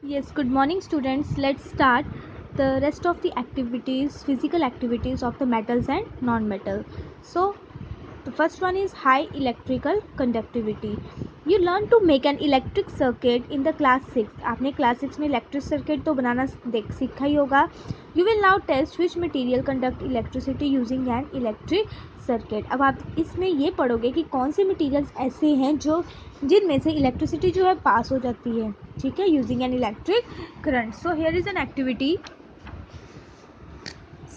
Yes, good morning students. Let's start the rest of the activities, physical activities of the metals and non-metal. So, the first one is high electrical conductivity. You learn to make an electric circuit in the class 6. आपने class 6 में electric circuit तो बनाना सीखा ही होगा. You will now test which material conduct electricity using an electric circuit. अब आप इसमें ये पढ़ोगे कि कौन से materials ऐसे हैं जो जिनमें से इलेक्ट्रिसिटी जो है पास हो जाती है, ठीक है, using an electric current. So here is an activity.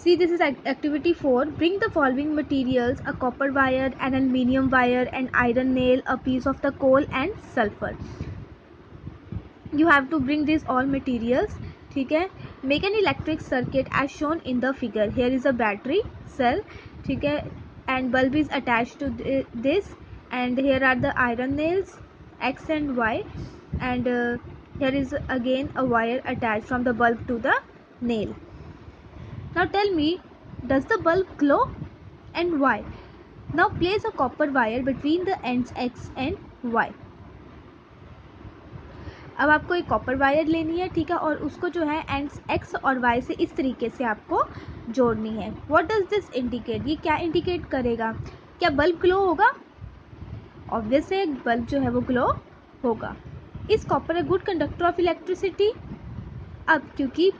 See, this is activity 4. Bring the following materials: a copper wire, an aluminium wire, an iron nail, a piece of the coal and sulfur. You have to bring these all materials. ठीक है. Make an electric circuit as shown in the figure. Here is a battery cell. ठीक है. And bulb is attached to this. And here are the iron nails X and Y. And here is again a wire attached from the bulb to the nail. Now tell me, does the bulb glow and why? Now place a copper wire between the ends X and Y. अब आपको एक copper wire लेनी है, ठीक है, और उसको जो है एंड्स एक्स और वाई से इस तरीके से आपको जोड़नी है. What does this indicate? ये क्या इंडिकेट करेगा? क्या बल्ब ग्लो होगा? ऑब्वियसली एक बल्ब जो है वो ग्लो होगा. Is copper a good conductor of electricity? अब क्योंकि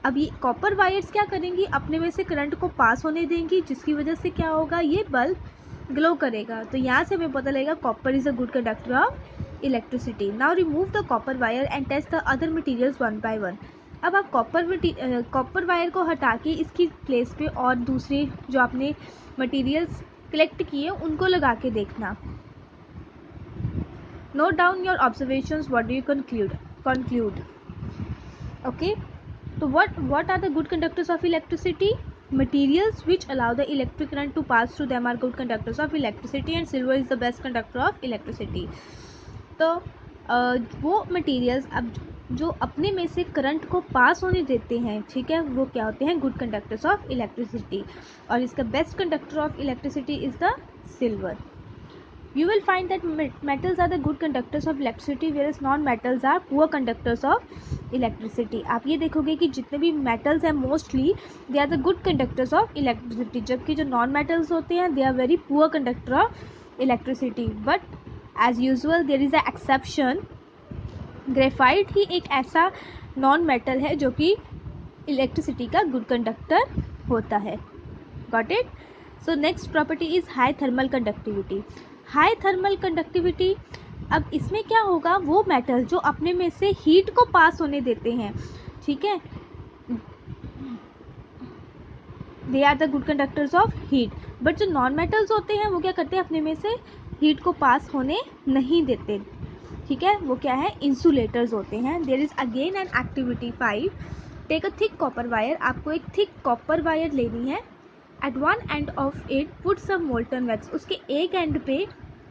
अब ये कॉपर वायर्स क्या करेंगी, अपने में से करंट को पास होने देंगी, जिसकी वजह से क्या होगा, ये बल्ब ग्लो करेगा. तो यहाँ से हमें पता लगेगा copper is a good conductor of electricity. Now remove the copper wire and test the other materials one by one. अब आप कॉपर वायर को हटा के इसकी प्लेस पे और दूसरे जो आपने मटेरियल्स कलेक्ट किए उनको लगा के देखना. Note down your observations. What do you conclude? Okay, so what are the good conductors of electricity? Materials which allow the electric current to pass through them are good conductors of electricity, and silver is the best conductor of electricity. तो वो materials अब जो अपने में से current को पास होने देते हैं, ठीक है, वो क्या होते हैं, गुड कंडक्टर्स ऑफ इलेक्ट्रिसिटी. और इसका best conductor of electricity is the silver. You will find that metals are the good conductors of electricity, whereas non-metals are poor conductors of electricity. आप ये देखोगे कि जितने भी metals हैं mostly they are the good conductors of electricity, जबकि जो non-metals होते हैं they are very poor conductor of electricity. But as usual there is a exception. Graphite ही एक ऐसा non-metal है जो कि electricity का good conductor होता है. Got it? So next property is high thermal conductivity. High thermal conductivity. अब इसमें क्या होगा, वो मेटल जो अपने में से हीट को पास होने देते हैं, ठीक है, they are the good conductors of heat. But जो नॉन मेटल्स होते हैं वो क्या करते हैं, अपने में से हीट को पास होने नहीं देते, ठीक है, वो क्या है, इंसुलेटर्स होते हैं. There is again an activity 5. Take a thick copper wire. आपको एक थिक कॉपर वायर लेनी है. At one end of it put some molten wax. उसके एक एंड पे,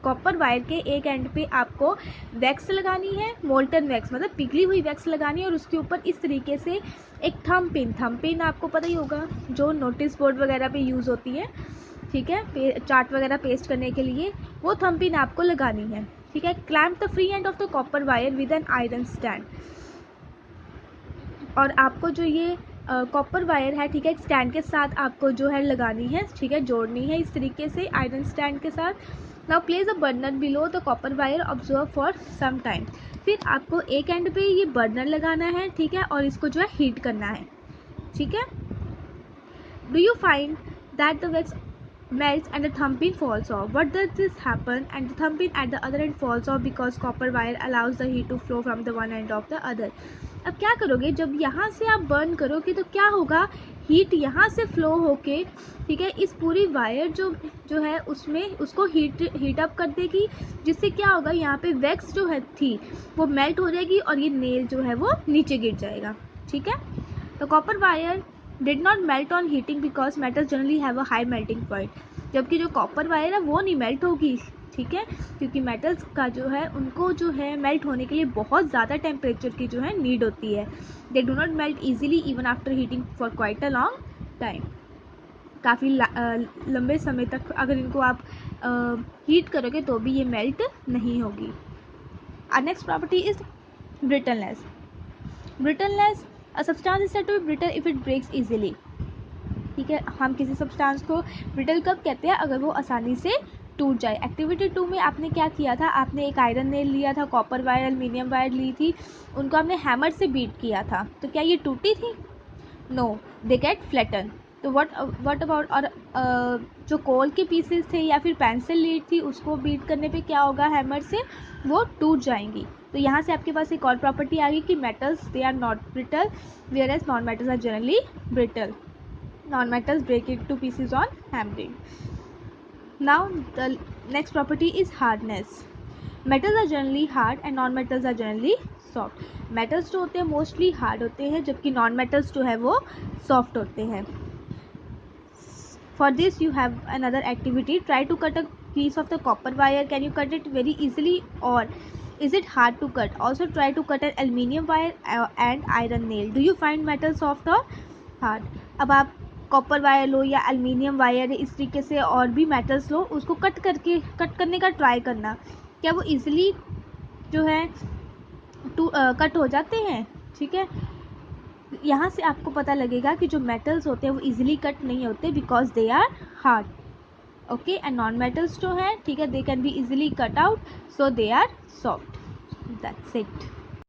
कॉपर वायर के एक एंड पे आपको वैक्स लगानी है. मोल्टन वैक्स मतलब पिघली हुई वैक्स लगानी है, और उसके ऊपर इस तरीके से एक थंब पिन आपको पता ही होगा जो नोटिस बोर्ड वगैरह पे यूज़ होती है, ठीक है, चार्ट वगैरह पेस्ट करने के लिए, वो थंब पिन आपको लगानी है, ठीक है. Clamp the free end of the copper wire with an iron stand. और आपको जो ये कॉपर वायर है, ठीक है, एक स्टैंड के साथ आपको जो है लगानी है, ठीक है, जोड़नी है इस तरीके से आयरन स्टैंड के साथ. Now place a burner below the copper wire, observe for some time. फिर आपको एक एंड पे ये बर्नर लगाना है, ठीक है, और इसको जो है हीट करना है, ठीक है. Do you find that the wax melts and the thumb pin falls off? What does this happen? And the thumb pin at the other end falls off because copper wire allows the heat to flow from the one end of the other. अब क्या करोगे, जब यहाँ से आप burn करोगे तो क्या होगा, हीट यहाँ से फ्लो होके, ठीक है, इस पूरी वायर जो है उसमें उसको हीट अप कर देगी, जिससे क्या होगा, यहाँ पे वैक्स जो है थी वो मेल्ट हो जाएगी और ये नेल जो है वो नीचे गिर जाएगा, ठीक है. तो copper wire did not melt on heating because metals generally have a high melting point. जबकि जो कॉपर वायर है वो नहीं मेल्ट होगी, ठीक है, क्योंकि मेटल्स का जो है उनको जो है मेल्ट होने के लिए बहुत ज़्यादा टेम्परेचर की जो है नीड होती है. They do not melt easily even after heating for quite a long time. काफ़ी लंबे समय तक अगर इनको आप हीट करोगे तो भी ये मेल्ट नहीं होगी. Our next property is brittleness. Brittleness, a substance is said to be brittle if it breaks easily. ठीक है, हम किसी सब्सटेंस को ब्रिटल कब कहते हैं, अगर वो आसानी से टूट जाए। एक्टिविटी 2 में आपने क्या किया था, आपने एक आयरन नेल लिया था, कॉपर वायर, एल्युमिनियम वायर ली थी, उनको आपने हैमर से बीट किया था, तो क्या ये टूटी थी? No, they get flatten. तो व्हाट अबाउट, और जो कोल के पीसेस थे या फिर पेंसिल लीड थी, उसको बीट करने पे क्या होगा हैमर से, वो टूट जाएंगी। तो यहाँ से आपके पास एक और प्रॉपर्टी आ गई कि metals they are not brittle, whereas non metals are generally brittle. Non metals break into pieces on hammering. Now the next property is hardness. Metals are generally hard and non metals are generally soft. Metals जो होते हैं mostly hard होते हैं, जबकि non metals जो है वो soft होते हैं। For this you have another activity. Try to cut a piece of the copper wire. Can you cut it very easily or is it hard to cut? Also try to cut an aluminium wire and iron nail. Do you find metal soft or hard? अब आप copper wire लो या aluminium wire, इस तरीके से और भी metals लो, उसको cut करने का ट्राई करना, क्या वो इजीली जो है कट हो जाते हैं? ठीक है, यहाँ से आपको पता लगेगा कि जो मेटल्स होते हैं वो इजीली कट नहीं होते because they are hard. Okay, and non metals जो है, ठीक है, they can be easily cut out, so they are soft. That's it.